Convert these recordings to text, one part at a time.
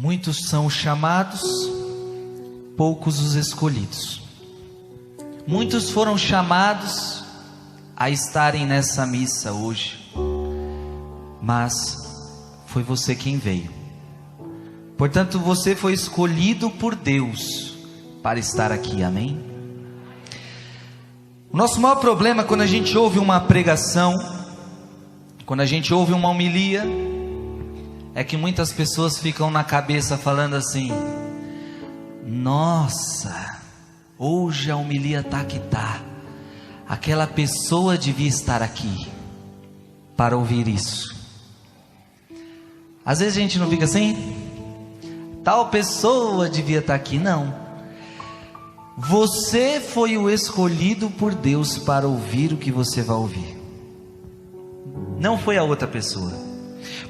Muitos são os chamados, poucos os escolhidos. Muitos foram chamados a estarem nessa missa hoje, mas foi você quem veio. Portanto, você foi escolhido por Deus para estar aqui, amém? O nosso maior problema quando a gente ouve uma pregação, quando a gente ouve uma homilia, é que muitas pessoas ficam na cabeça falando assim: nossa, hoje a homilia tá que tá, aquela pessoa devia estar aqui para ouvir isso. Às vezes a gente não fica assim? Tal pessoa devia estar aqui. Não, você foi o escolhido por Deus para ouvir o que você vai ouvir, não foi a outra pessoa.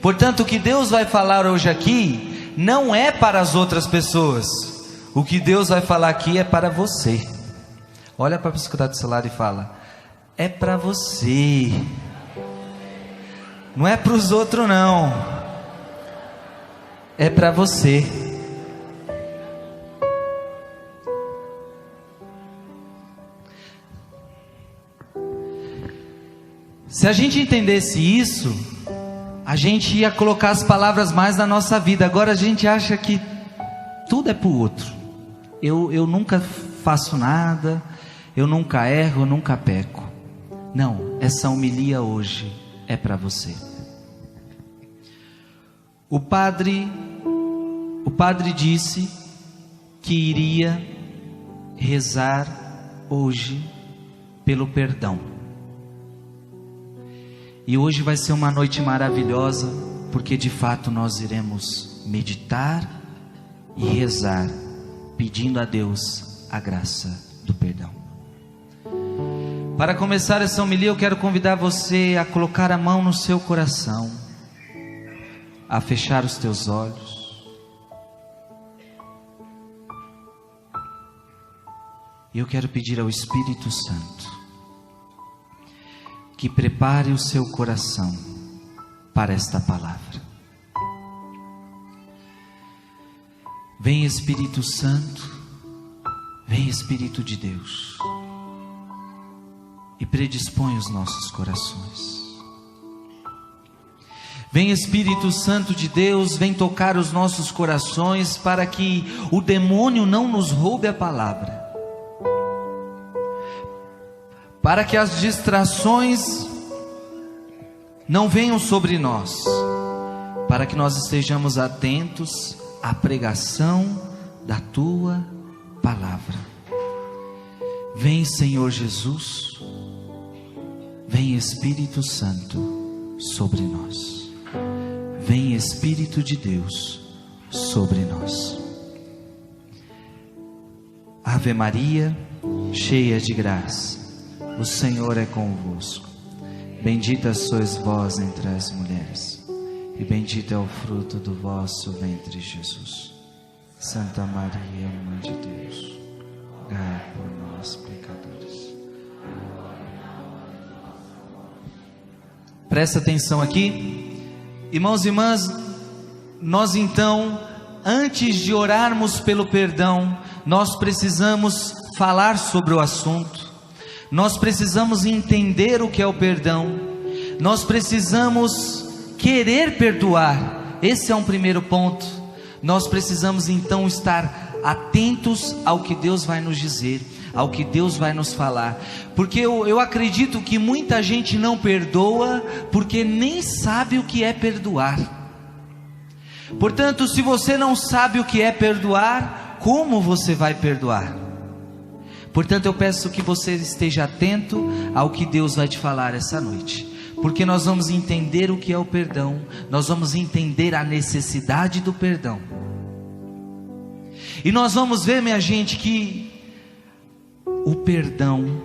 Portanto, o que Deus vai falar hoje aqui não é para as outras pessoas. O que Deus vai falar aqui é para você. Olha para a pessoa que está do seu lado e fala: é para você. Não é para os outros não, é para você. Se a gente entendesse isso, a gente ia colocar as palavras mais na nossa vida. Agora a gente acha que tudo é para o outro. Eu nunca faço nada, eu nunca erro, eu nunca peco. Não, essa homilia hoje é para você. O padre disse que iria rezar hoje pelo perdão. E hoje vai ser uma noite maravilhosa, porque de fato nós iremos meditar e rezar, pedindo a Deus a graça do perdão. Para começar essa homilia, eu quero convidar você a colocar a mão no seu coração, a fechar os teus olhos. E eu quero pedir ao Espírito Santo que prepare o seu coração para esta palavra. Vem Espírito Santo, vem Espírito de Deus, e predispõe os nossos corações. Vem Espírito Santo de Deus, vem tocar os nossos corações, para que o demônio não nos roube a palavra, para que as distrações não venham sobre nós, para que nós estejamos atentos à pregação da Tua palavra. Vem Senhor Jesus, vem Espírito Santo sobre nós, vem Espírito de Deus sobre nós. Ave Maria, cheia de graça, o Senhor é convosco. Bendita sois vós entre as mulheres, e bendito é o fruto do vosso ventre, Jesus. Santa Maria, Mãe de Deus, rogai por nós, pecadores. Presta atenção aqui, irmãos e irmãs. Nós então, antes de orarmos pelo perdão, nós precisamos falar sobre o assunto. Nós precisamos entender o que é o perdão. Nós precisamos querer perdoar. Esse é um primeiro ponto. Nós precisamos então estar atentos ao que Deus vai nos dizer, ao que Deus vai nos falar. Porque eu acredito que muita gente não perdoa porque nem sabe o que é perdoar. Portanto, se você não sabe o que é perdoar, como você vai perdoar? Portanto, eu peço que você esteja atento ao que Deus vai te falar essa noite, porque nós vamos entender o que é o perdão, nós vamos entender a necessidade do perdão, e nós vamos ver, minha gente, que o perdão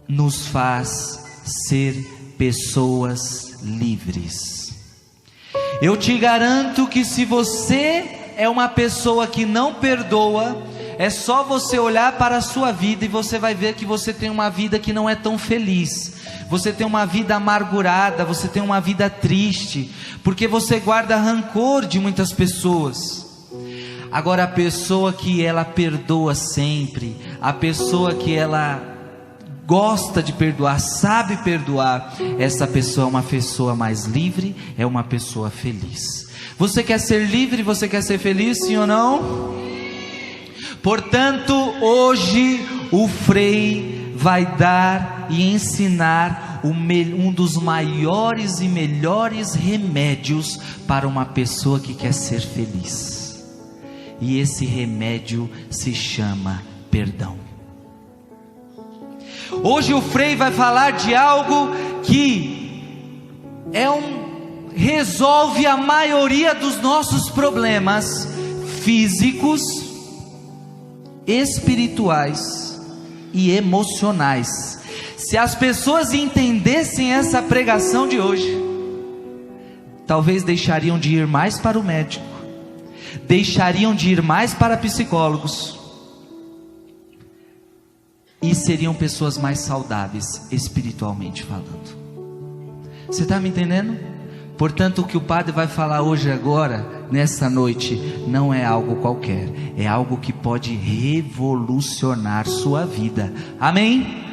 nos faz ser pessoas livres. Eu te garanto que se você é uma pessoa que não perdoa, é só você olhar para a sua vida e você vai ver que você tem uma vida que não é tão feliz. Você tem uma vida amargurada, você tem uma vida triste, porque você guarda rancor de muitas pessoas. Agora, a pessoa que ela perdoa sempre, a pessoa que ela gosta de perdoar, sabe perdoar, essa pessoa é uma pessoa mais livre, é uma pessoa feliz. Você quer ser livre? Você quer ser feliz, sim ou não? Portanto, hoje o Frei vai dar e ensinar um dos maiores e melhores remédios para uma pessoa que quer ser feliz. E esse remédio se chama perdão. Hoje o Frei vai falar de algo que resolve a maioria dos nossos problemas físicos, espirituais e emocionais. Se as pessoas entendessem essa pregação de hoje, talvez deixariam de ir mais para o médico, deixariam de ir mais para psicólogos, e seriam pessoas mais saudáveis, espiritualmente falando. Você está me entendendo? Portanto, o que o padre vai falar hoje, agora, nessa noite, não é algo qualquer, é algo que pode revolucionar sua vida. Amém?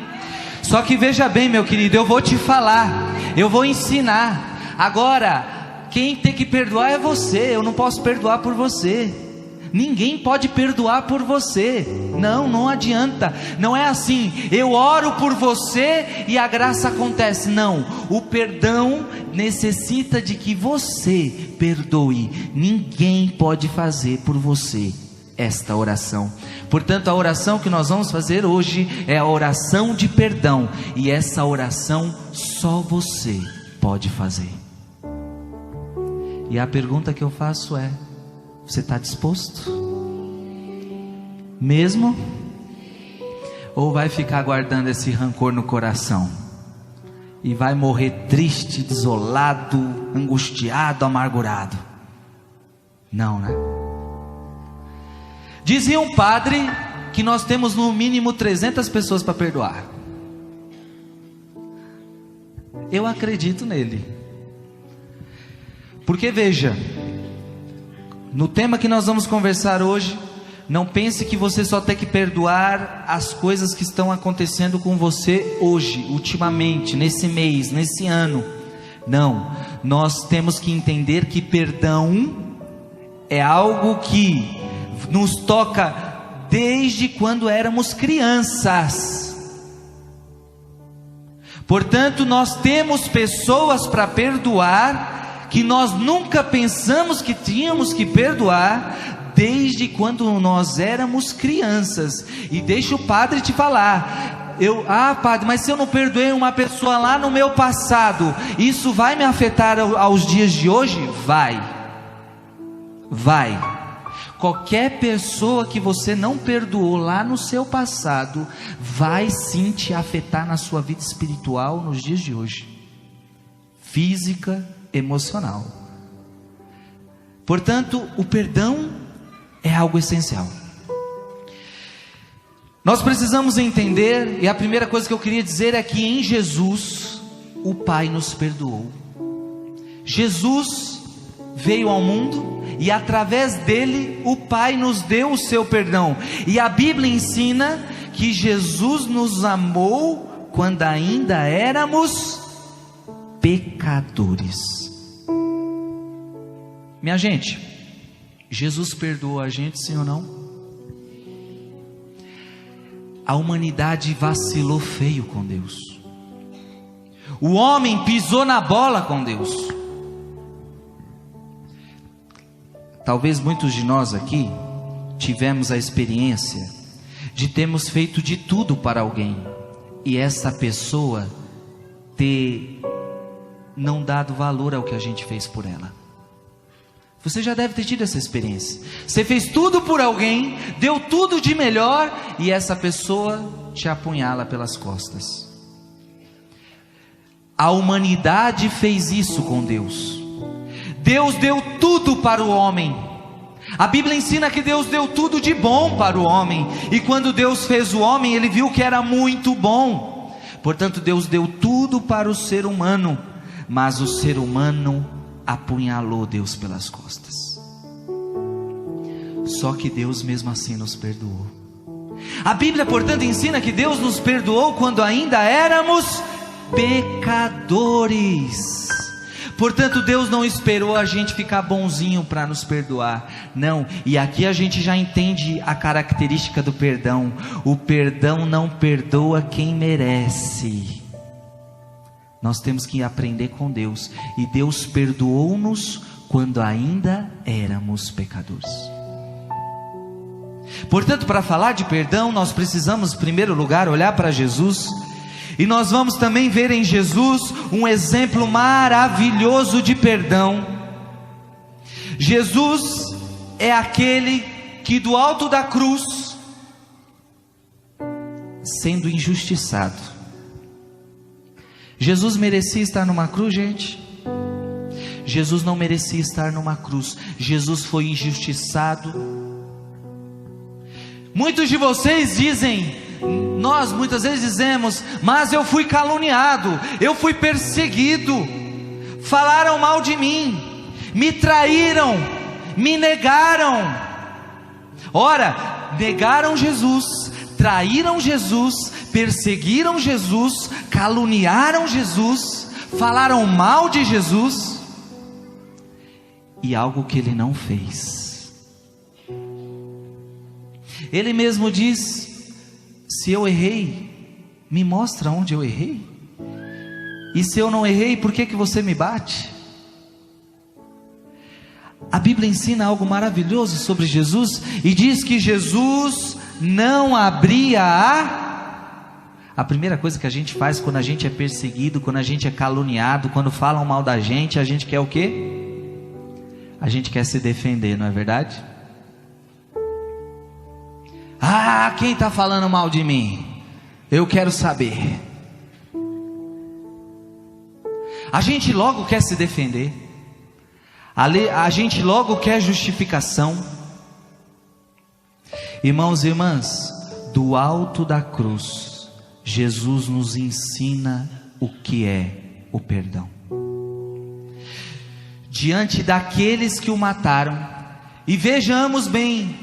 Só que veja bem, meu querido, eu vou te falar, eu vou ensinar. Agora, quem tem que perdoar é você. Eu não posso perdoar por você. Ninguém pode perdoar por você. Não adianta. Não é assim, eu oro por você e a graça acontece. Não, o perdão necessita de que você perdoe. Ninguém pode fazer por você esta oração. Portanto, a oração que nós vamos fazer hoje é a oração de perdão. E essa oração só você pode fazer. E a pergunta que eu faço é: você está disposto? Mesmo? Ou vai ficar guardando esse rancor no coração? E vai morrer triste, desolado, angustiado, amargurado? Não, né? Dizia um padre que nós temos no mínimo 300 pessoas para perdoar. Eu acredito nele. Porque veja, no tema que nós vamos conversar hoje, não pense que você só tem que perdoar as coisas que estão acontecendo com você hoje, ultimamente, nesse mês, nesse ano. Não, nós temos que entender que perdão é algo que nos toca desde quando éramos crianças. Portanto, nós temos pessoas para perdoar que nós nunca pensamos que tínhamos que perdoar, desde quando nós éramos crianças. E deixa o padre te falar. Padre, mas se eu não perdoei uma pessoa lá no meu passado, isso vai me afetar aos dias de hoje? Vai. Qualquer pessoa que você não perdoou lá no seu passado, vai sim te afetar na sua vida espiritual nos dias de hoje, física, emocional. Portanto, o perdão é algo essencial. Nós precisamos entender, e a primeira coisa que eu queria dizer é que em Jesus o Pai nos perdoou. Jesus veio ao mundo e através dele o Pai nos deu o seu perdão. E a Bíblia ensina que Jesus nos amou quando ainda éramos pecadores. Minha gente, Jesus perdoou a gente, sim ou não? A humanidade vacilou feio com Deus. O homem pisou na bola com Deus. Talvez muitos de nós aqui tivemos a experiência de termos feito de tudo para alguém e essa pessoa ter não dado valor ao que a gente fez por ela. Você já deve ter tido essa experiência. Você fez tudo por alguém, deu tudo de melhor e essa pessoa te apunhala pelas costas. A humanidade fez isso com Deus. Deus deu tudo para o homem. A Bíblia ensina que Deus deu tudo de bom para o homem. E quando Deus fez o homem, Ele viu que era muito bom. Portanto, Deus deu tudo para o ser humano. Mas o ser humano apunhalou Deus pelas costas. Só que Deus mesmo assim nos perdoou. A Bíblia, portanto, ensina que Deus nos perdoou quando ainda éramos pecadores. Portanto, Deus não esperou a gente ficar bonzinho para nos perdoar. Não, e aqui a gente já entende a característica do perdão. O perdão não perdoa quem merece. Nós temos que aprender com Deus. E Deus perdoou-nos quando ainda éramos pecadores. Portanto, para falar de perdão, nós precisamos, em primeiro lugar, olhar para Jesus. E nós vamos também ver em Jesus um exemplo maravilhoso de perdão. Jesus é aquele que do alto da cruz, sendo injustiçado. Jesus merecia estar numa cruz, gente? Jesus não merecia estar numa cruz. Jesus foi injustiçado. Muitos de vocês dizem, nós muitas vezes dizemos, mas eu fui caluniado, eu fui perseguido, falaram mal de mim, me traíram, me negaram. Ora, negaram Jesus, traíram Jesus, perseguiram Jesus, caluniaram Jesus, falaram mal de Jesus, e algo que ele não fez. Ele mesmo diz: se eu errei, me mostra onde eu errei. E se eu não errei, por que você me bate? A Bíblia ensina algo maravilhoso sobre Jesus, e diz que Jesus não abria a primeira coisa que a gente faz quando a gente é perseguido, quando a gente é caluniado, quando falam mal da gente, a gente quer o quê? A gente quer se defender, não é verdade? Ah, quem está falando mal de mim? Eu quero saber. A gente logo quer se defender. A gente logo quer justificação. Irmãos e irmãs, do alto da cruz, Jesus nos ensina o que é o perdão. Diante daqueles que o mataram, e vejamos bem,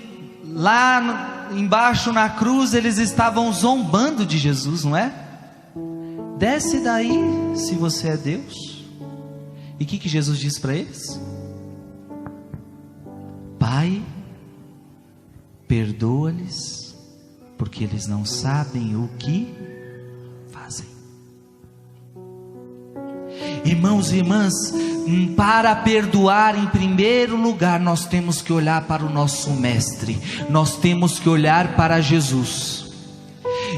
lá embaixo na cruz eles estavam zombando de Jesus, não é? Desce daí se você é Deus. E o que Jesus disse para eles? Pai, perdoa-lhes, porque eles não sabem o que fazem. Irmãos e irmãs, para perdoar, em primeiro lugar, nós temos que olhar para o nosso mestre, nós temos que olhar para Jesus.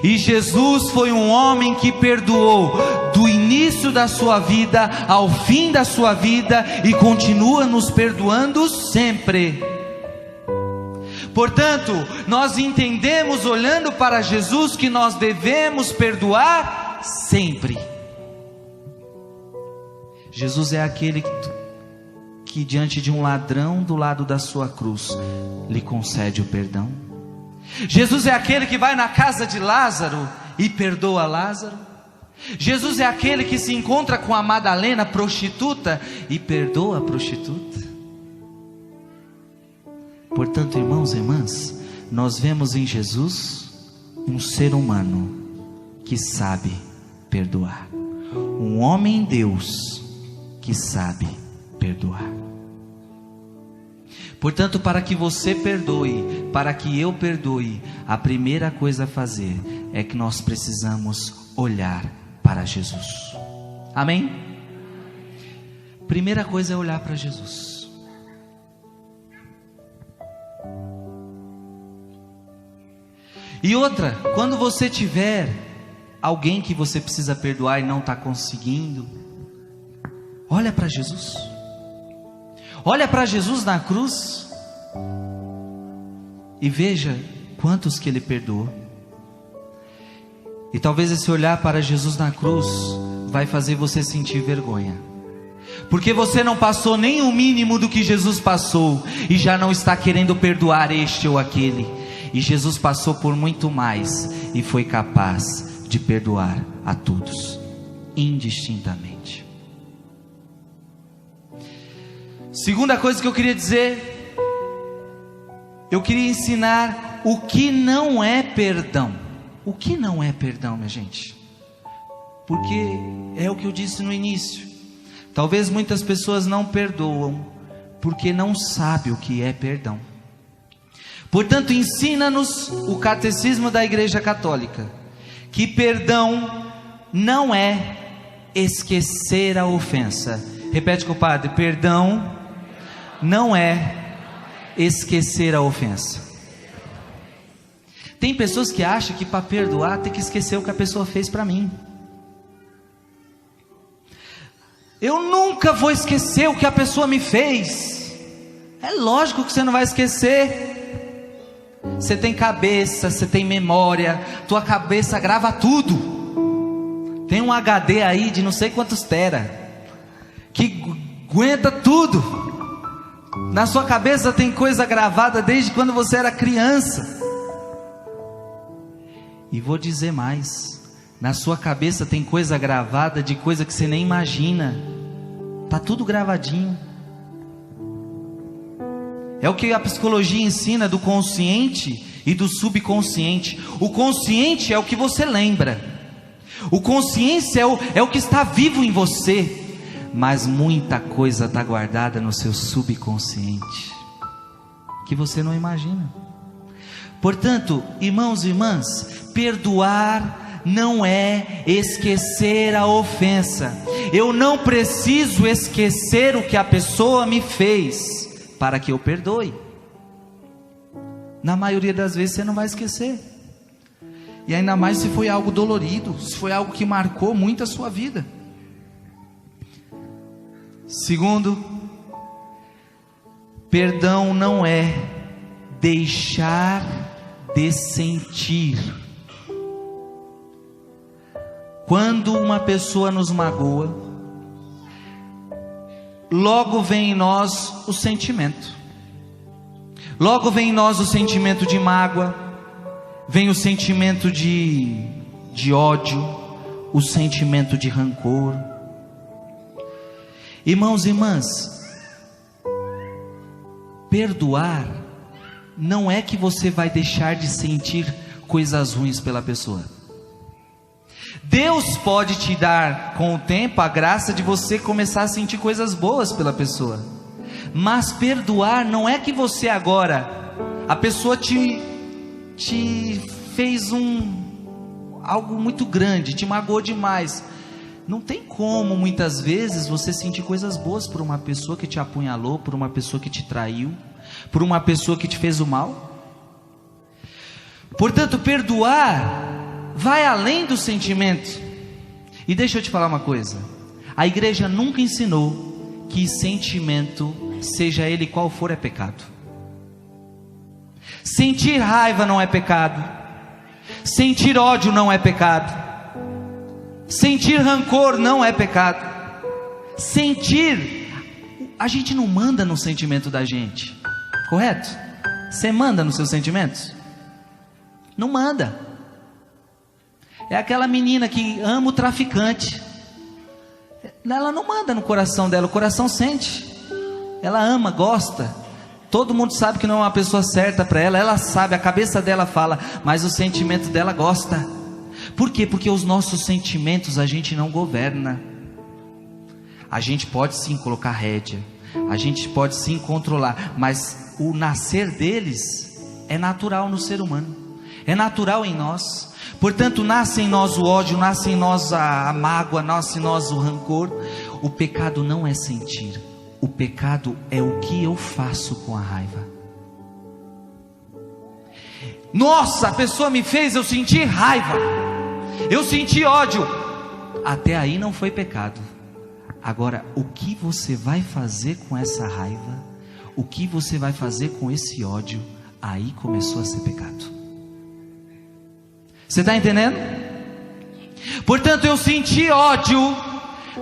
E Jesus foi um homem que perdoou do início da sua vida ao fim da sua vida, e continua nos perdoando sempre. Portanto, nós entendemos, olhando para Jesus, que nós devemos perdoar sempre. Jesus é aquele que diante de um ladrão do lado da sua cruz, lhe concede o perdão. Jesus é aquele que vai na casa de Lázaro e perdoa Lázaro. Jesus é aquele que se encontra com a Madalena, prostituta, e perdoa a prostituta. Portanto, irmãos e irmãs, nós vemos em Jesus um ser humano que sabe perdoar, um homem Deus que sabe perdoar. Portanto, para que você perdoe, para que eu perdoe, a primeira coisa a fazer é que nós precisamos olhar para Jesus. Amém? Primeira coisa é olhar para Jesus. E outra, quando você tiver alguém que você precisa perdoar e não está conseguindo, olha para Jesus. Olha para Jesus na cruz e veja quantos que Ele perdoou. E talvez esse olhar para Jesus na cruz vai fazer você sentir vergonha, porque você não passou nem o mínimo do que Jesus passou, e já não está querendo perdoar este ou aquele. E Jesus passou por muito mais, e foi capaz de perdoar a todos, indistintamente. Segunda coisa que eu queria dizer eu queria ensinar o que não é perdão. O que não é perdão, minha gente? Porque é o que eu disse no início. Talvez muitas pessoas não perdoam porque não sabem o que é perdão. Portanto, ensina-nos o Catecismo da Igreja Católica que perdão não é esquecer a ofensa. Repete com o padre: perdão não é esquecer a ofensa. Tem pessoas que acham que para perdoar tem que esquecer o que a pessoa fez para mim. Eu nunca vou esquecer o que a pessoa me fez. É lógico que você não vai esquecer. Você tem cabeça, você tem memória, tua cabeça grava tudo. Tem um HD aí de não sei quantos tera, que aguenta tudo. Na sua cabeça tem coisa gravada desde quando você era criança. E vou dizer mais, na sua cabeça tem coisa gravada de coisa que você nem imagina. Está tudo gravadinho. É o que a psicologia ensina do consciente e do subconsciente. O consciente é o que você lembra. O consciente é o que está vivo em você. Mas muita coisa está guardada no seu subconsciente, que você não imagina. Portanto, irmãos e irmãs, perdoar não é esquecer a ofensa. Eu não preciso esquecer o que a pessoa me fez para que eu perdoe. Na maioria das vezes você não vai esquecer. E ainda mais se foi algo dolorido, se foi algo que marcou muito a sua vida. Segundo, perdão não é deixar de sentir. Quando uma pessoa nos magoa, logo vem em nós o sentimento. Logo vem em nós o sentimento de mágoa, vem o sentimento de ódio, o sentimento de rancor. Irmãos e irmãs, perdoar não é que você vai deixar de sentir coisas ruins pela pessoa. Deus pode te dar com o tempo a graça de você começar a sentir coisas boas pela pessoa. Mas perdoar não é que você agora, a pessoa te fez algo muito grande, te magoou demais. Não tem como muitas vezes você sentir coisas boas por uma pessoa que te apunhalou, por uma pessoa que te traiu, por uma pessoa que te fez o mal. Portanto, perdoar vai além do sentimento. E deixa eu te falar uma coisa: a igreja nunca ensinou que sentimento, seja ele qual for, é pecado. Sentir raiva não é pecado, sentir ódio não é pecado, sentir rancor não é pecado. A gente não manda no sentimento da gente, correto? Você manda nos seus sentimentos? Não manda. É aquela menina que ama o traficante, ela não manda no coração dela, o coração sente. Ela ama, gosta. Todo mundo sabe que não é uma pessoa certa para ela, ela sabe, a cabeça dela fala, mas o sentimento dela gosta. Por quê? Porque os nossos sentimentos a gente não governa. A gente pode sim colocar rédea, a gente pode sim controlar, mas o nascer deles é natural no ser humano, é natural em nós. Portanto, nasce em nós o ódio, nasce em nós a mágoa, nasce em nós o rancor. O pecado não é sentir, o pecado é o que eu faço com a raiva. Nossa, a pessoa me fez, eu senti raiva, eu senti ódio. Até aí não foi pecado. Agora, o que você vai fazer com essa raiva, o que você vai fazer com esse ódio, aí começou a ser pecado. Você está entendendo? Portanto, eu senti ódio,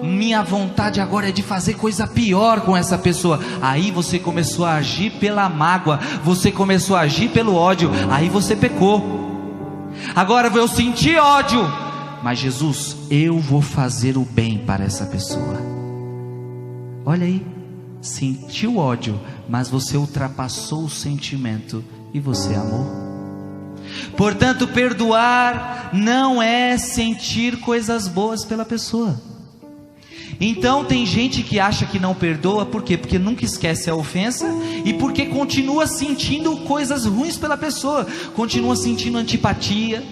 minha vontade agora é de fazer coisa pior com essa pessoa. Aí você começou a agir pela mágoa, você começou a agir pelo ódio, aí você pecou. Agora eu senti ódio, mas Jesus, eu vou fazer o bem para essa pessoa. Olha aí, sentiu ódio, mas você ultrapassou o sentimento e você amou. Portanto, perdoar não é sentir coisas boas pela pessoa. Então tem gente que acha que não perdoa, por quê? Porque nunca esquece a ofensa e porque continua sentindo coisas ruins pela pessoa, continua sentindo antipatia.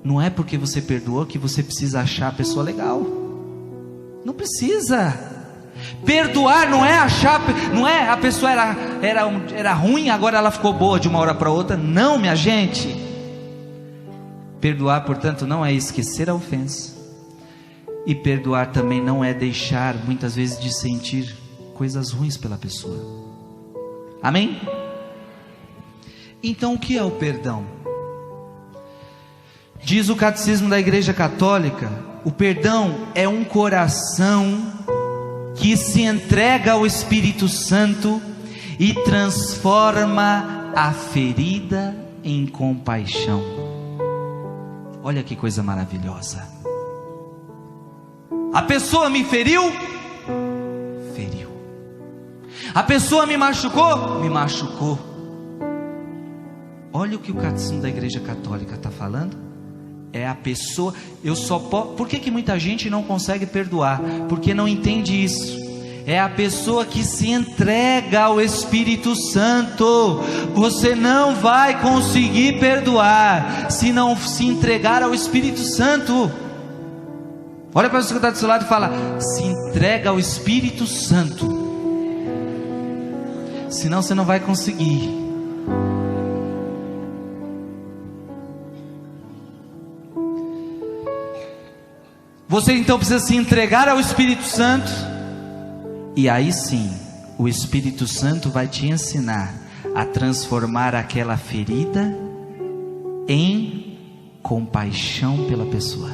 Não é porque você perdoou que você precisa achar a pessoa legal. Não precisa. Perdoar não é achar, não é a pessoa era ruim, agora ela ficou boa de uma hora para outra. Não, minha gente. Perdoar, portanto, não é esquecer a ofensa. E perdoar também não é deixar, muitas vezes, de sentir coisas ruins pela pessoa. Amém? Então, o que é o perdão? Diz o Catecismo da Igreja Católica: o perdão é um coração que se entrega ao Espírito Santo e transforma a ferida em compaixão. Olha que coisa maravilhosa. A pessoa me feriu, feriu. A pessoa me machucou, me machucou. Olha o que o Catecismo da Igreja Católica está falando. É a pessoa, eu só posso. Por que muita gente não consegue perdoar? Porque não entende isso. É a pessoa que se entrega ao Espírito Santo. Você não vai conseguir perdoar se não se entregar ao Espírito Santo. Olha para você que está do seu lado e fala: se entrega ao Espírito Santo, senão você não vai conseguir. Você então precisa se entregar ao Espírito Santo, e aí sim, o Espírito Santo vai te ensinar a transformar aquela ferida em compaixão pela pessoa.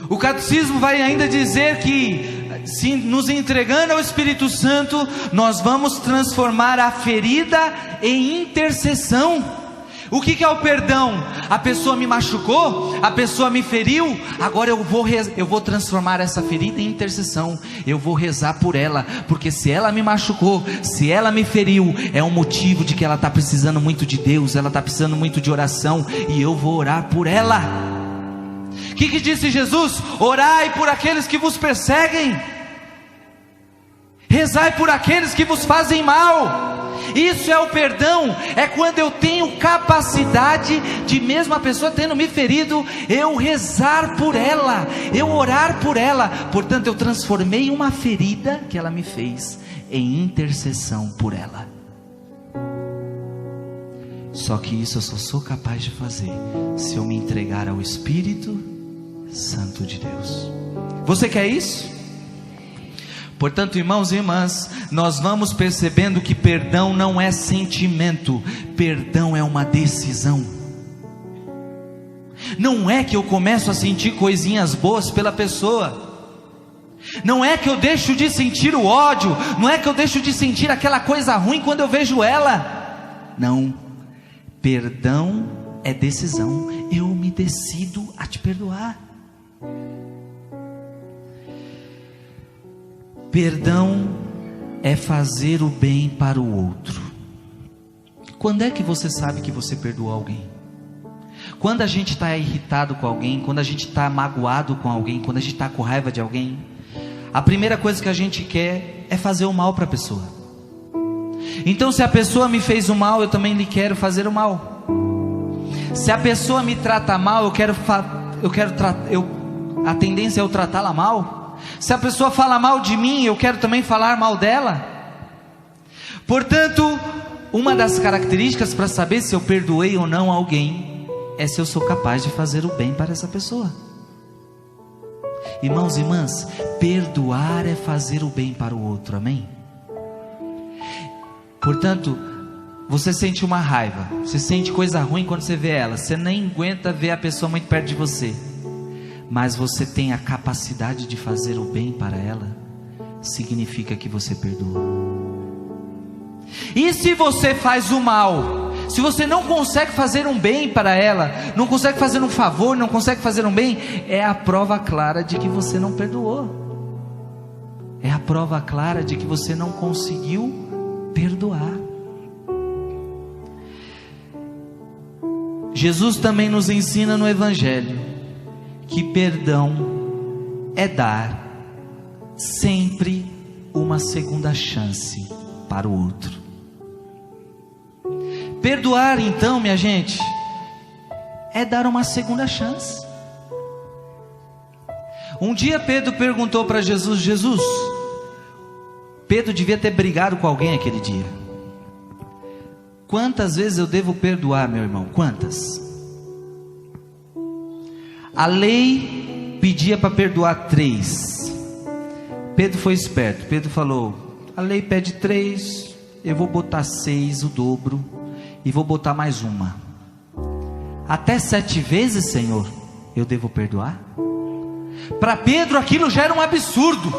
O Catecismo vai ainda dizer que, se nos entregando ao Espírito Santo, nós vamos transformar a ferida em intercessão. O que é o perdão? A pessoa me machucou, a pessoa me feriu, agora eu vou transformar essa ferida em intercessão. Eu vou rezar por ela, porque se ela me machucou, se ela me feriu, é um motivo de que ela está precisando muito de Deus, ela está precisando muito de oração, e eu vou orar por ela. O que disse Jesus? Orai por aqueles que vos perseguem, rezai por aqueles que vos fazem mal. Isso é o perdão. É quando eu tenho capacidade de, mesmo a pessoa tendo me ferido, eu rezar por ela, eu orar por ela. Portanto, eu transformei uma ferida que ela me fez em intercessão por ela. Só que isso eu só sou capaz de fazer se eu me entregar ao Espírito Santo de Deus. Você quer isso? Portanto, irmãos e irmãs, nós vamos percebendo que perdão não é sentimento, perdão é uma decisão. Não é que eu começo a sentir coisinhas boas pela pessoa, não é que eu deixo de sentir o ódio, não é que eu deixo de sentir aquela coisa ruim quando eu vejo ela. Não, perdão é decisão. Eu me decido a te perdoar. Perdão é fazer o bem para o outro. Quando é que você sabe que você perdoou alguém? Quando a gente está irritado com alguém, quando a gente está magoado com alguém, quando a gente está com raiva de alguém, a primeira coisa que a gente quer é fazer o mal para a pessoa. Então, se a pessoa me fez o mal, eu também lhe quero fazer o mal. Se a pessoa me trata mal, a tendência é eu tratá-la mal. Se a pessoa fala mal de mim, eu quero também falar mal dela. Portanto, uma das características para saber se eu perdoei ou não alguém é se eu sou capaz de fazer o bem para essa pessoa. Irmãos e irmãs, perdoar é fazer o bem para o outro, amém? Portanto, você sente uma raiva, você sente coisa ruim quando você vê ela, você nem aguenta ver a pessoa muito perto de você, mas você tem a capacidade de fazer o bem para ela, significa que você perdoa. E se você faz o mal, se você não consegue fazer um bem para ela, não consegue fazer um favor, não consegue fazer um bem, é a prova clara de que você não perdoou. É a prova clara de que você não conseguiu perdoar. Jesus também nos ensina no Evangelho que perdão é dar sempre uma segunda chance para o outro. Perdoar, então, minha gente, é dar uma segunda chance. Um dia Pedro perguntou para Jesus: Jesus, Pedro devia ter brigado com alguém aquele dia. Quantas vezes eu devo perdoar, meu irmão? Quantas? A lei pedia para perdoar 3. Pedro foi esperto. Pedro falou: a lei pede 3, eu vou botar 6, o dobro, e vou botar mais uma. Até 7 vezes, Senhor, eu devo perdoar? Para Pedro aquilo já era um absurdo.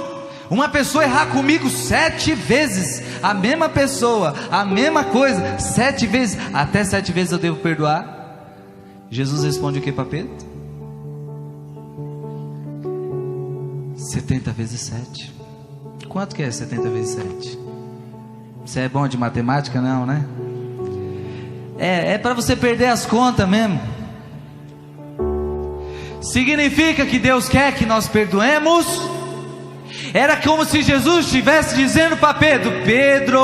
Uma pessoa errar comigo 7 vezes, a mesma pessoa, a mesma coisa, 7 vezes, até 7 vezes eu devo perdoar? Jesus responde o que para Pedro? 70 vezes 7. Quanto que é 70 vezes 7? Você é bom de matemática? Não, né? É para você perder as contas mesmo. Significa que Deus quer que nós perdoemos. Era como se Jesus estivesse dizendo para Pedro: Pedro,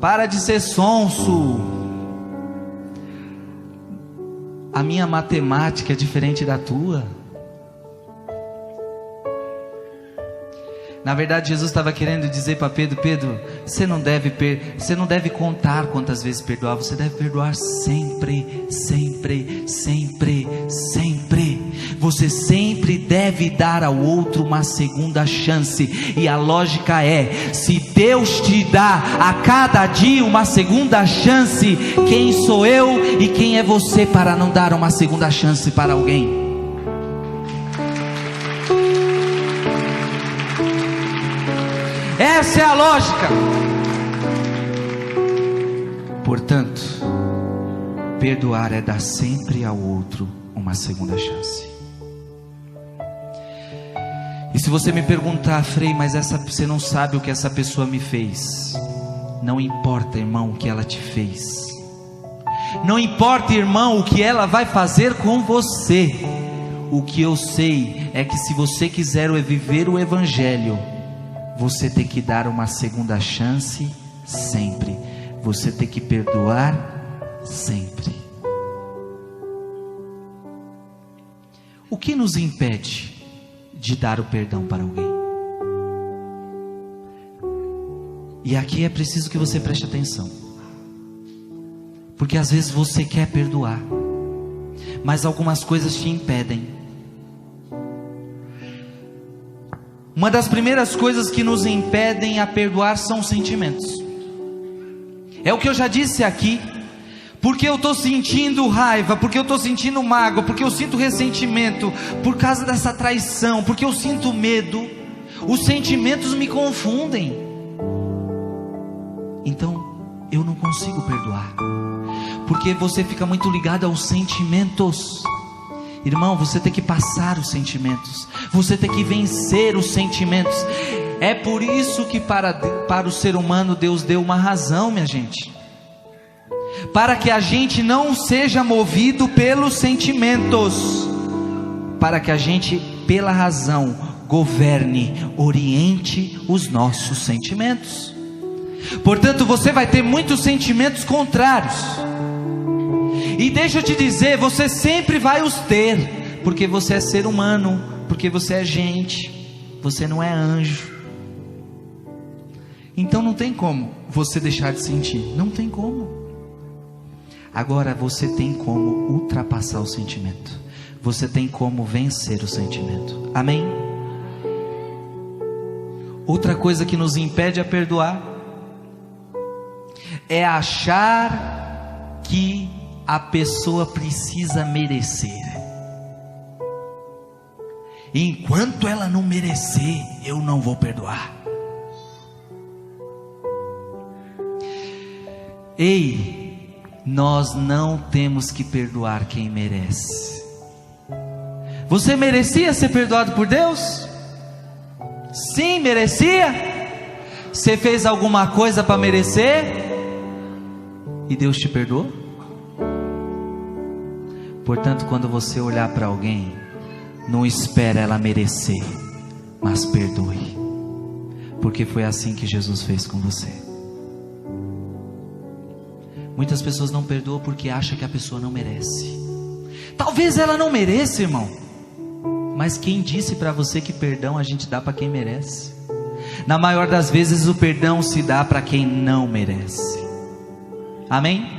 para de ser sonso. A minha matemática é diferente da tua. Na verdade, Jesus estava querendo dizer para Pedro: Pedro, você não deve contar quantas vezes perdoar, você deve perdoar sempre, sempre, sempre, sempre. Você sempre deve dar ao outro uma segunda chance. E a lógica é: se Deus te dá a cada dia uma segunda chance, quem sou eu e quem é você para não dar uma segunda chance para alguém? Essa é a lógica. Portanto, perdoar é dar sempre ao outro uma segunda chance. E se você me perguntar: Frei, mas você não sabe o que essa pessoa me fez. Não importa, irmão, o que ela te fez. Não importa, irmão, o que ela vai fazer com você. O que eu sei é que se você quiser viver o Evangelho, você tem que dar uma segunda chance sempre. Você tem que perdoar sempre. O que nos impede de dar o perdão para alguém? E aqui é preciso que você preste atenção. Porque às vezes você quer perdoar, mas algumas coisas te impedem. Uma das primeiras coisas que nos impedem a perdoar são os sentimentos. É o que eu já disse aqui. Porque eu estou sentindo raiva, porque eu estou sentindo mágoa, porque eu sinto ressentimento por causa dessa traição, porque eu sinto medo. Os sentimentos me confundem. Então eu não consigo perdoar, porque você fica muito ligado aos sentimentos. Irmão, você tem que passar os sentimentos, você tem que vencer os sentimentos. É por isso que para o ser humano Deus deu uma razão, minha gente, para que a gente não seja movido pelos sentimentos, para que a gente, pela razão, governe, oriente os nossos sentimentos. Portanto, você vai ter muitos sentimentos contrários. E deixa eu te dizer, você sempre vai os ter, porque você é ser humano, porque você é gente, você não é anjo. Então não tem como você deixar de sentir, não tem como. Agora você tem como ultrapassar o sentimento, você tem como vencer o sentimento, amém? Outra coisa que nos impede a perdoar é achar que a pessoa precisa merecer. Enquanto ela não merecer, eu não vou perdoar. Ei, nós não temos que perdoar quem merece. Você merecia ser perdoado por Deus? Sim, merecia. Você fez alguma coisa para merecer? E Deus te perdoou? Portanto, quando você olhar para alguém, não espera ela merecer, mas perdoe, porque foi assim que Jesus fez com você. Muitas pessoas não perdoam porque acham que a pessoa não merece. Talvez ela não mereça, irmão, mas quem disse para você que perdão a gente dá para quem merece? Na maior das vezes o perdão se dá para quem não merece. Amém?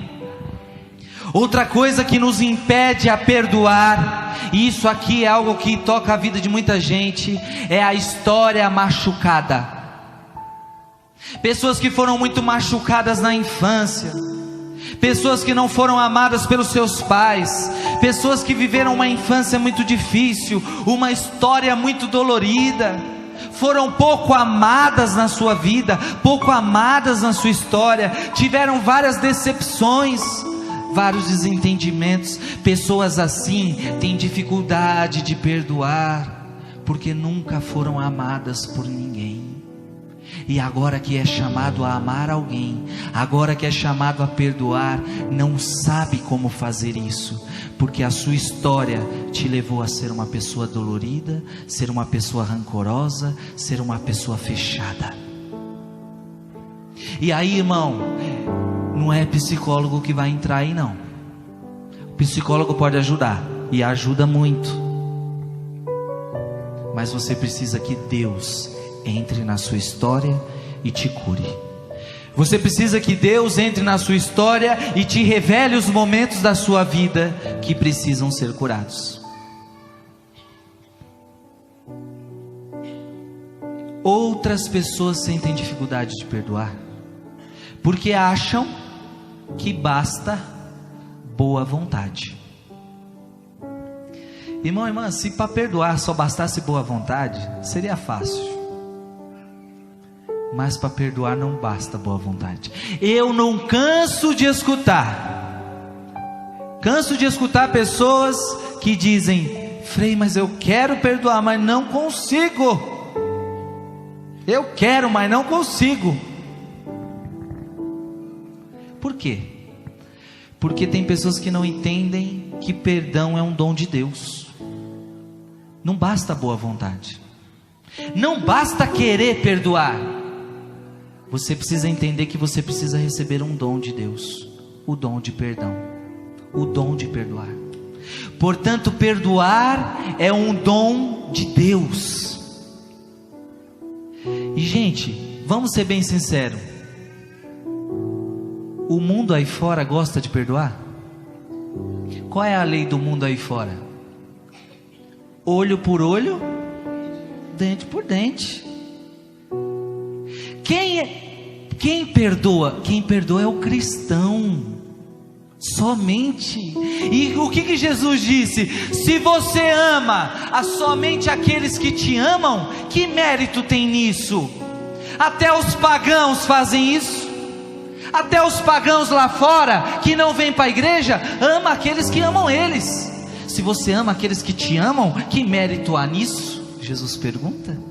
Outra coisa que nos impede a perdoar, e isso aqui é algo que toca a vida de muita gente, é a história machucada. Pessoas que foram muito machucadas na infância, pessoas que não foram amadas pelos seus pais, pessoas que viveram uma infância muito difícil, uma história muito dolorida, foram pouco amadas na sua vida, pouco amadas na sua história, tiveram várias decepções, vários desentendimentos. Pessoas assim têm dificuldade de perdoar, porque nunca foram amadas por ninguém. E agora que é chamado a amar alguém, agora que é chamado a perdoar, não sabe como fazer isso, porque a sua história te levou a ser uma pessoa dolorida, ser uma pessoa rancorosa, ser uma pessoa fechada. E aí, irmão, não é psicólogo que vai entrar aí não. O psicólogo pode ajudar, e ajuda muito, mas você precisa que Deus entre na sua história e te cure. Você precisa que Deus entre na sua história e te revele os momentos da sua vida que precisam ser curados. Outras pessoas sentem dificuldade de perdoar porque acham que basta boa vontade. Irmão, irmã, se para perdoar só bastasse boa vontade, seria fácil. Mas para perdoar não basta boa vontade. Eu não canso de escutar pessoas que dizem: Frei, mas eu quero perdoar, mas não consigo. Eu quero, mas não consigo. Por quê? Porque tem pessoas que não entendem que perdão é um dom de Deus. Não basta boa vontade, não basta querer perdoar. Você precisa entender que você precisa receber um dom de Deus, o dom de perdão, o dom de perdoar. Portanto, perdoar é um dom de Deus. E gente, vamos ser bem sinceros, o mundo aí fora gosta de perdoar? Qual é a lei do mundo aí fora? Olho por olho, dente por dente. Quem perdoa? Quem perdoa é o cristão, somente. E o que Jesus disse? Se você ama somente aqueles que te amam, que mérito tem nisso? Até os pagãos fazem isso. Até os pagãos lá fora, que não vêm para a igreja, ama aqueles que amam eles. Se você ama aqueles que te amam, que mérito há nisso? Jesus pergunta.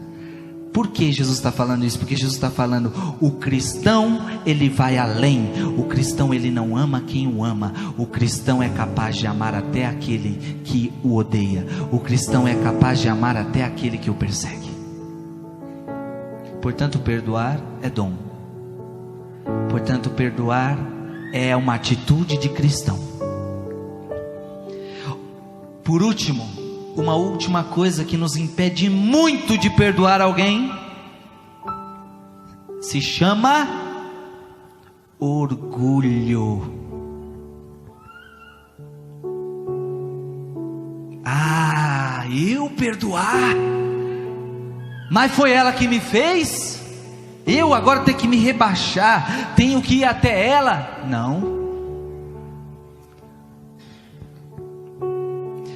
Por que Jesus está falando isso? Porque Jesus está falando, o cristão, ele vai além. O cristão, ele não ama quem o ama. O cristão é capaz de amar até aquele que o odeia. O cristão é capaz de amar até aquele que o persegue. Portanto, perdoar é dom. Portanto, perdoar é uma atitude de cristão. Por último, uma última coisa que nos impede muito de perdoar alguém se chama orgulho. Eu perdoar? Mas foi ela que me fez? Eu agora tenho que me rebaixar? Tenho que ir até ela? Não.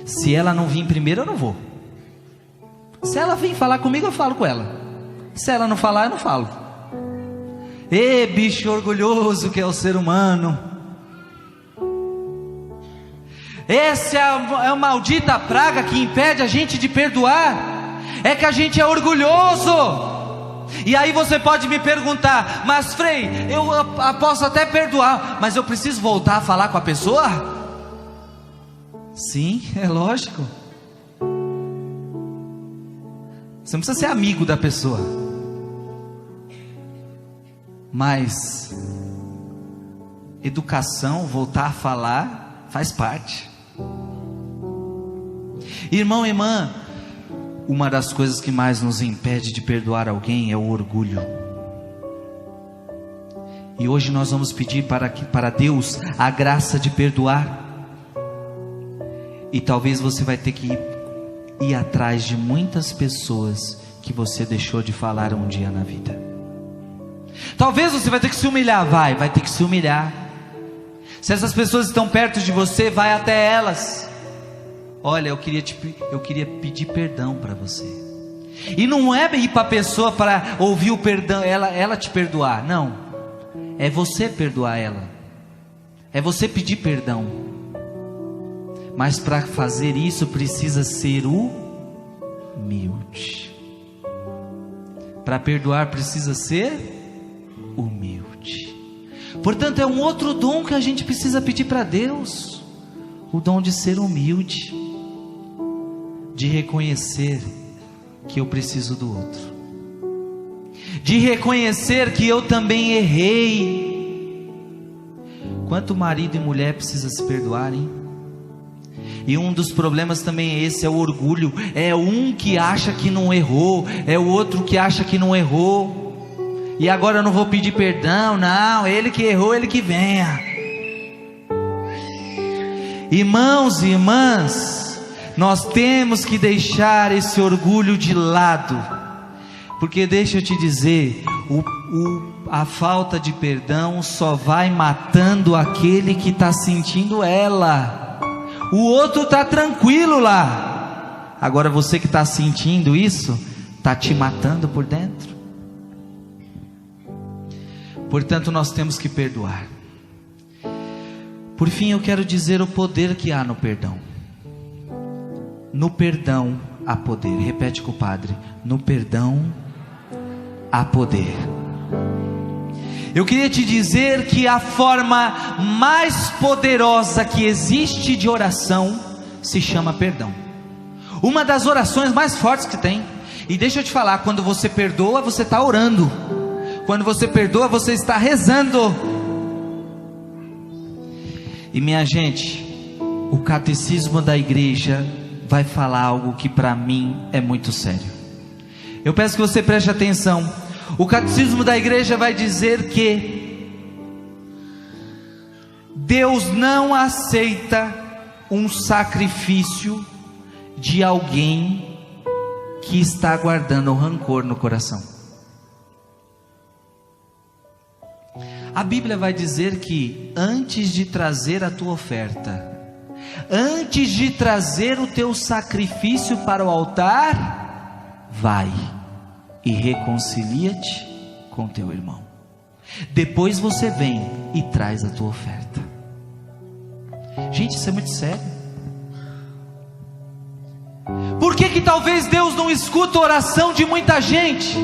Se ela não vir primeiro, eu não vou. Se ela vir falar comigo, eu falo com ela. Se ela não falar, eu não falo. Bicho orgulhoso que é o ser humano. Essa é a maldita praga que impede a gente de perdoar. É que a gente é orgulhoso. E aí você pode me perguntar: mas Frei, eu posso até perdoar, mas eu preciso voltar a falar com a pessoa? Sim, é lógico. Você não precisa ser amigo da pessoa, mas educação, voltar a falar, faz parte. Irmão e irmã, uma das coisas que mais nos impede de perdoar alguém é o orgulho. E hoje nós vamos pedir para Deus a graça de perdoar. E talvez você vai ter que ir atrás de muitas pessoas que você deixou de falar um dia na vida. Talvez você vai ter que se humilhar, vai ter que se humilhar. Se essas pessoas estão perto de você, vai até elas. Olha, eu queria pedir perdão para você. E não é ir para a pessoa para ouvir o perdão, ela te perdoar, não. É você perdoar ela. É você pedir perdão. Mas para fazer isso precisa ser humilde. Para perdoar precisa ser humilde. Portanto, é um outro dom que a gente precisa pedir para Deus. O dom de ser humilde, de reconhecer que eu preciso do outro, de reconhecer que eu também errei. Quanto marido e mulher precisa se perdoar, hein? E um dos problemas também é esse, é o orgulho. É um que acha que não errou, é o outro que acha que não errou. E agora eu não vou pedir perdão, não, ele que errou, ele que venha. Irmãos e irmãs, nós temos que deixar esse orgulho de lado, porque deixa eu te dizer, a falta de perdão só vai matando aquele que está sentindo ela. O outro está tranquilo lá, agora você que está sentindo isso, está te matando por dentro. Portanto, nós temos que perdoar. Por fim, eu quero dizer o poder que há no perdão. No perdão há poder. Repete com o padre: no perdão há poder. Eu queria te dizer que a forma mais poderosa que existe de oração se chama perdão. Uma das orações mais fortes que tem. E deixa eu te falar, quando você perdoa, você está orando. Quando você perdoa, você está rezando. E minha gente, o catecismo da igreja vai falar algo que para mim é muito sério. Eu peço que você preste atenção. O catecismo da igreja vai dizer que Deus não aceita um sacrifício de alguém que está guardando rancor no coração. A Bíblia vai dizer que antes de trazer a tua oferta, antes de trazer o teu sacrifício para o altar, vai e reconcilia-te com teu irmão. Depois você vem e traz a tua oferta. Gente, isso é muito sério. Por que talvez Deus não escuta a oração de muita gente?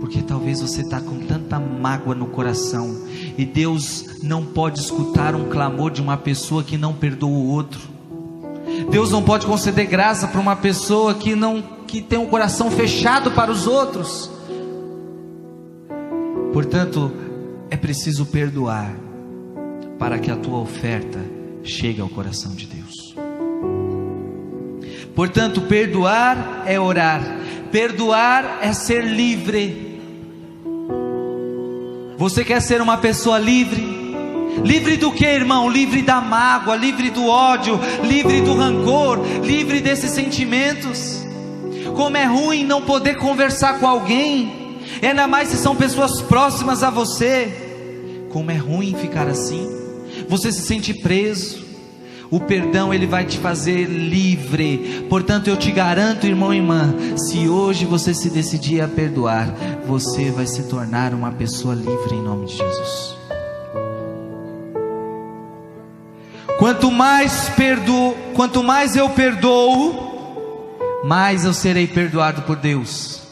Porque talvez você está com tanta mágoa no coração, e Deus não pode escutar um clamor de uma pessoa que não perdoa o outro. Deus não pode conceder graça para uma pessoa que tem um coração fechado para os outros. Portanto, é preciso perdoar para que a tua oferta chegue ao coração de Deus. Portanto, perdoar é orar, perdoar é ser livre. Você quer ser uma pessoa livre? Livre do que, irmão? Livre da mágoa, livre do ódio, livre do rancor, livre desses sentimentos. Como é ruim não poder conversar com alguém, ainda mais se são pessoas próximas a você. Como é ruim ficar assim. Você se sente preso. O perdão, ele vai te fazer livre. Portanto, eu te garanto, irmão e irmã, se hoje você se decidir a perdoar, você vai se tornar uma pessoa livre em nome de Jesus. Quanto mais eu perdoo, mais eu serei perdoado por Deus.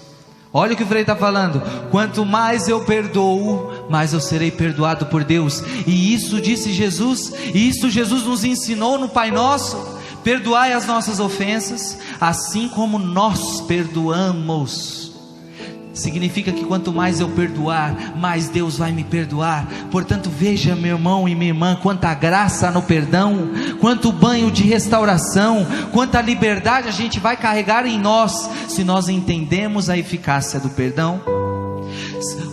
Olha o que o Frei está falando. Quanto mais eu perdoo, mais eu serei perdoado por Deus. E isso disse Jesus, e isso Jesus nos ensinou no Pai Nosso: perdoai as nossas ofensas, assim como nós perdoamos. Significa que quanto mais eu perdoar, mais Deus vai me perdoar. Portanto, veja, meu irmão e minha irmã, quanta graça no perdão, quanto banho de restauração, quanta liberdade a gente vai carregar em nós, se nós entendemos a eficácia do perdão.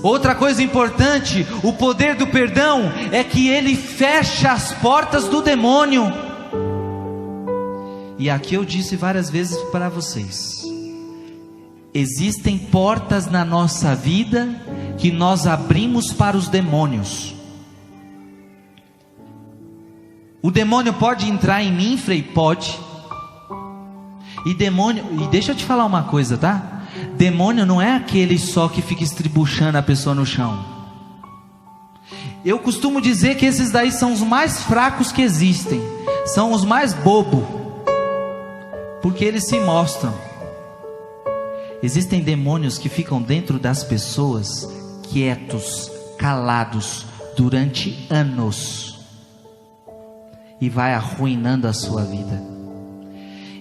Outra coisa importante, o poder do perdão é que ele fecha as portas do demônio. E aqui eu disse várias vezes para vocês: existem portas na nossa vida que nós abrimos para os demônios. O demônio pode entrar em mim, Frei? Pode. E deixa eu te falar uma coisa, tá? Demônio não é aquele só que fica estribuchando a pessoa no chão. Eu costumo dizer que esses daí são os mais fracos que existem, são os mais bobos, porque eles se mostram. Existem demônios que ficam dentro das pessoas, quietos, calados, durante anos, e vai arruinando a sua vida.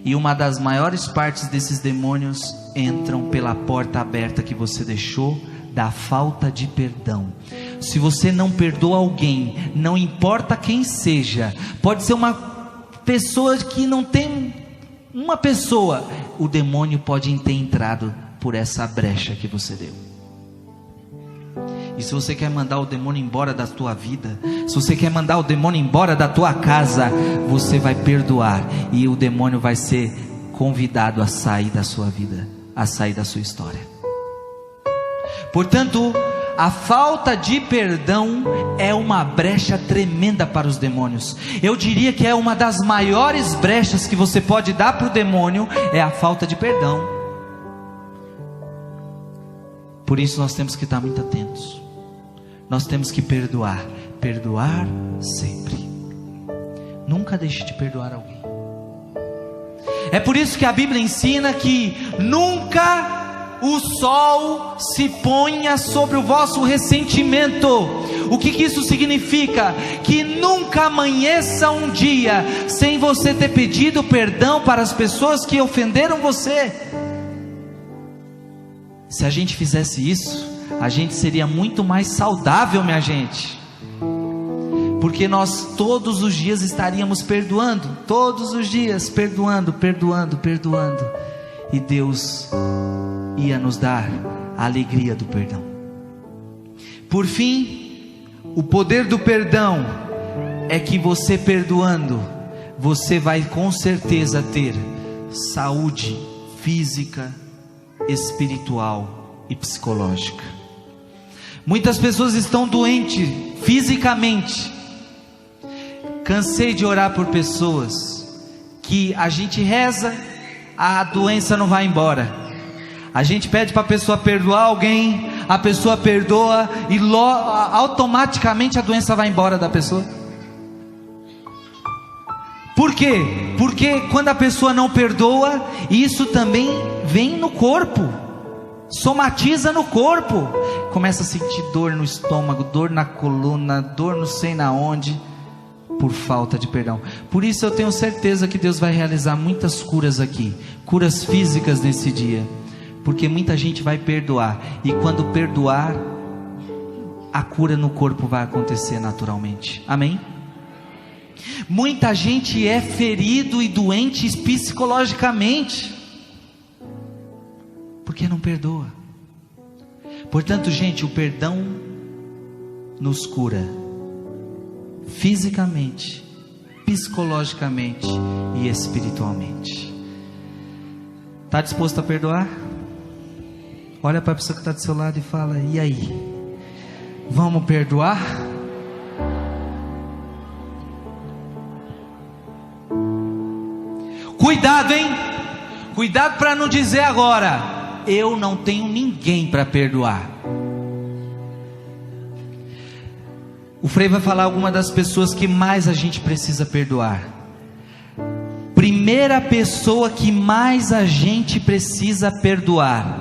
E uma das maiores partes desses demônios entram pela porta aberta que você deixou, da falta de perdão. Se você não perdoa alguém, não importa quem seja, pode ser uma pessoa que não tem uma pessoa, o demônio pode ter entrado por essa brecha que você deu. E se você quer mandar o demônio embora da tua vida, se você quer mandar o demônio embora da tua casa, você vai perdoar, e o demônio vai ser convidado a sair da sua vida, a sair da sua história. Portanto, a falta de perdão é uma brecha tremenda para os demônios. Eu diria que é uma das maiores brechas que você pode dar para o demônio, é a falta de perdão. Por isso nós temos que estar muito atentos. Nós temos que perdoar sempre. Nunca deixe de perdoar alguém. É por isso que a Bíblia ensina que nunca o sol se ponha sobre o vosso ressentimento. O que isso significa? Que nunca amanheça um dia sem você ter pedido perdão para as pessoas que ofenderam você. Se a gente fizesse isso, a gente seria muito mais saudável, minha gente, porque nós todos os dias estaríamos perdoando, todos os dias perdoando, e Deus ia nos dar a alegria do perdão. Por fim, o poder do perdão é que você perdoando, você vai com certeza ter saúde física, espiritual e psicológica. Muitas pessoas estão doentes fisicamente. Cansei de orar por pessoas que a gente reza, a doença não vai embora. A gente pede para a pessoa perdoar alguém, a pessoa perdoa e automaticamente a doença vai embora da pessoa. Por quê? Porque quando a pessoa não perdoa, isso também vem no corpo, somatiza no corpo, começa a sentir dor no estômago, dor na coluna, dor não sei na onde, por falta de perdão. Por isso eu tenho certeza que Deus vai realizar muitas curas aqui, curas físicas nesse dia, porque muita gente vai perdoar, e quando perdoar, a cura no corpo vai acontecer naturalmente. Amém? Muita gente é ferido e doente psicologicamente, porque não perdoa. Portanto, gente, o perdão nos cura fisicamente, psicologicamente e espiritualmente. Está disposto a perdoar? Olha para a pessoa que está do seu lado e fala: e aí? Vamos perdoar? Cuidado, hein? Cuidado para não dizer agora: eu não tenho ninguém para perdoar. O Frei vai falar algumas das pessoas que mais a gente precisa perdoar. Primeira pessoa que mais a gente precisa perdoar: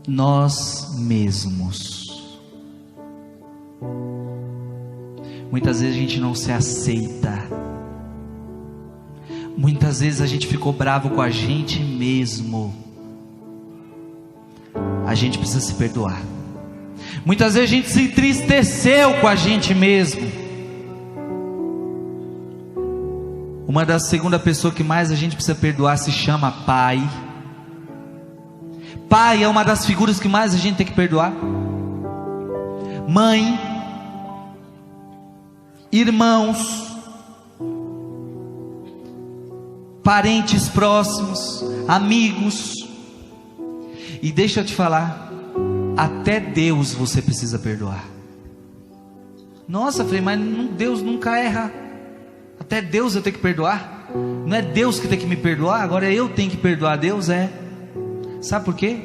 nós mesmos. Muitas vezes a gente não se aceita. Muitas vezes a gente ficou bravo com a gente mesmo. A gente precisa se perdoar. Muitas vezes a gente se entristeceu com a gente mesmo. Uma das segunda pessoa que mais a gente precisa perdoar se chama pai. Pai é uma das figuras que mais a gente tem que perdoar. Mãe, irmãos, parentes próximos, amigos. E deixa eu te falar, até Deus você precisa perdoar. Nossa, Frei, mas Deus nunca erra. Até Deus eu tenho que perdoar? Não é Deus que tem que me perdoar, agora eu tenho que perdoar a Deus? Sabe por quê?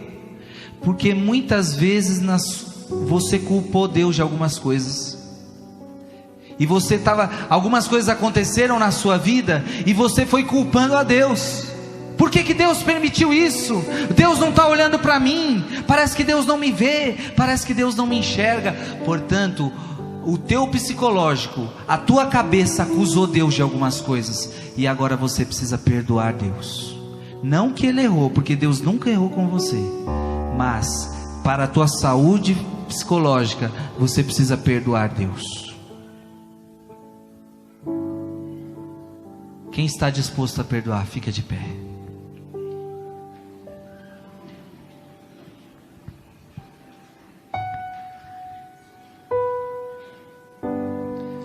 Porque muitas vezes você culpou Deus de algumas coisas. E algumas coisas aconteceram na sua vida e você foi culpando a Deus. Por que Deus permitiu isso? Deus não está olhando para mim. Parece que Deus não me vê. Parece que Deus não me enxerga. Portanto, o teu psicológico, a tua cabeça acusou Deus de algumas coisas. E agora você precisa perdoar Deus. Não que Ele errou, porque Deus nunca errou com você. Mas para a tua saúde psicológica, você precisa perdoar Deus. Quem está disposto a perdoar, fica de pé.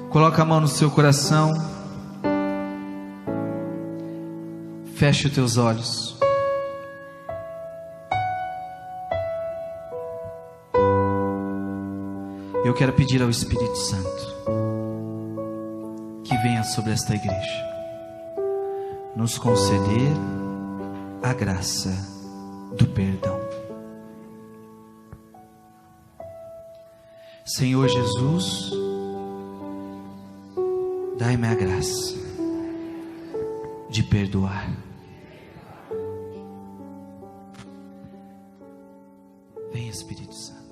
Coloca a mão no seu coração. Feche os teus olhos. Eu quero pedir ao Espírito Santo que venha sobre esta igreja, nos conceder a graça do perdão. Senhor Jesus, dai-me a graça de perdoar. Vem, Espírito Santo.